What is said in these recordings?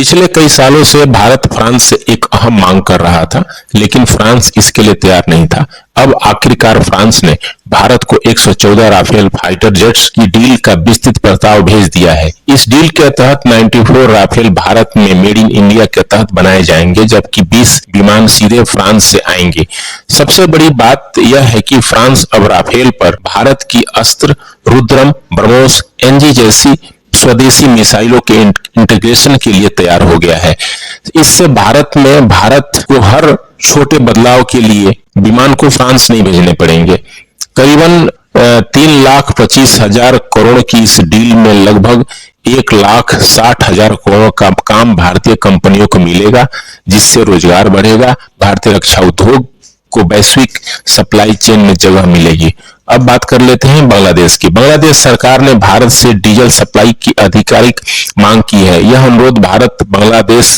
पिछले कई सालों से भारत फ्रांस से एक अहम मांग कर रहा था, लेकिन फ्रांस इसके लिए तैयार नहीं था। अब आखिरकार फ्रांस ने भारत को 114 राफेल फाइटर जेट्स की डील का विस्तृत प्रस्ताव भेज दिया है। इस डील के तहत 94 राफेल भारत में मेड इन इंडिया के तहत बनाए जाएंगे, जबकि 20 विमान सीधे फ्रांस से आएंगे। सबसे बड़ी बात यह है कि फ्रांस अब राफेल पर भारत की अस्त्र, रुद्रम, ब्रह्मोस, एनजी जैसी स्वदेशी मिसाइलों के इंटीग्रेशन के लिए तैयार हो गया है। इससे भारत को हर छोटे बदलाव के लिए विमान को फ्रांस नहीं भेजने पड़ेंगे। करीबन 3,25,000 करोड़ की इस डील में लगभग 1,60,000 करोड़ का काम भारतीय कंपनियों को मिलेगा, जिससे रोजगार बढ़ेगा, भारतीय रक्षा उद्योग को वैश्विक सप्लाई चेन में जगह मिलेगी। अब बात कर लेते हैं बांग्लादेश की। बांग्लादेश सरकार ने भारत से डीजल सप्लाई की आधिकारिक मांग की है। यह अनुरोध भारत बांग्लादेश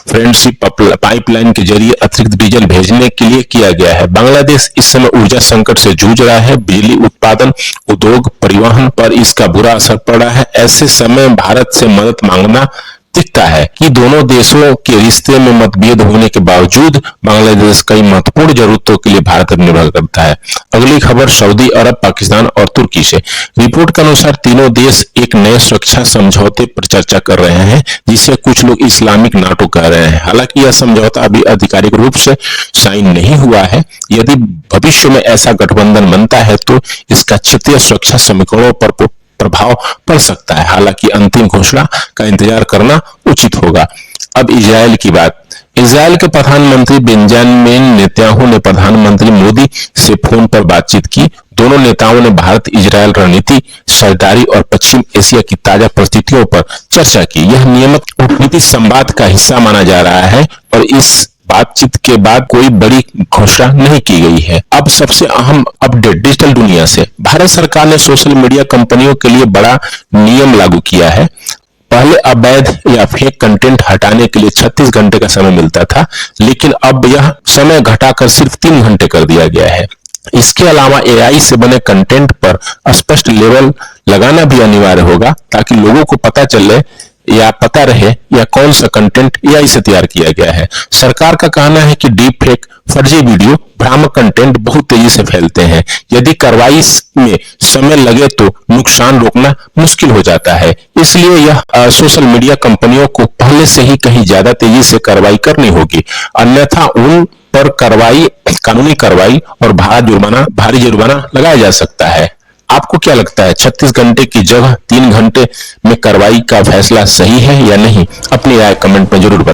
फ्रेंडशिप पाइपलाइन के जरिए अतिरिक्त डीजल भेजने के लिए किया गया है। बांग्लादेश इस समय ऊर्जा संकट से जूझ रहा है। बिजली उत्पादन, उद्योग, परिवहन पर इसका बुरा असर पड़ रहा है। ऐसे समय भारत से मदद मांगना दिखता है कि दोनों देशों के रिश्ते में मतभेद होने के बावजूद बांग्लादेश कई महत्वपूर्ण जरूरतों के लिए भारत पर निर्भर करता है। अगली खबर सऊदी अरब, पाकिस्तान और तुर्की से। रिपोर्ट के अनुसार तीनों देश एक नए सुरक्षा समझौते पर चर्चा कर रहे हैं, जिसे कुछ लोग इस्लामिक नाटो कह रहे हैं। हालांकि यह समझौता अभी आधिकारिक रूप से साइन नहीं हुआ है। यदि भविष्य में ऐसा गठबंधन बनता है तो इसका क्षेत्रीय सुरक्षा समीकरणों पर प्रभाव पड़ सकता है। हालांकि अंतिम घोषणा का इंतजार करना उचित होगा। अब इजरायल की बात। इजरायल के प्रधानमंत्री बेंजामिन नेतन्याहू ने प्रधानमंत्री मोदी से फोन पर बातचीत की। दोनों नेताओं ने भारत इजरायल रणनीति, साझेदारी और पश्चिम एशिया की ताजा परिस्थितियों पर चर्चा की। यह नियमित कूटनीतिक संवाद का हिस्सा माना जा रहा है और इस बातचीत के बाद कोई बड़ी घोषणा नहीं की गई है। अब सबसे अहम अपडेट डिजिटल दुनिया से। भारत सरकार ने सोशल मीडिया कंपनियों के लिए बड़ा नियम लागू किया है। पहले अवैध या फेक कंटेंट हटाने के लिए 36 घंटे का समय मिलता था, लेकिन अब यह समय घटाकर सिर्फ 3 घंटे कर दिया गया है। इसके अलावा एआई से बने कंटेंट पर स्पष्ट लेबल लगाना भी अनिवार्य होगा, ताकि लोगों को पता रहे या कौन सा कंटेंट एआई से तैयार किया गया है। सरकार का कहना है कि डीप फेक, फर्जी वीडियो, भ्रामक कंटेंट बहुत तेजी से फैलते हैं। यदि कार्रवाई में समय लगे तो नुकसान रोकना मुश्किल हो जाता है। इसलिए यह सोशल मीडिया कंपनियों को पहले से ही कहीं ज्यादा तेजी से कार्रवाई करनी होगी, अन्यथा उन पर कानूनी कार्रवाई और भारी जुर्माना लगाया जा सकता है। आपको क्या लगता है, 36 घंटे की जगह 3 घंटे में कार्रवाई का फैसला सही है या नहीं? अपनी राय कमेंट में जरूर बताएं।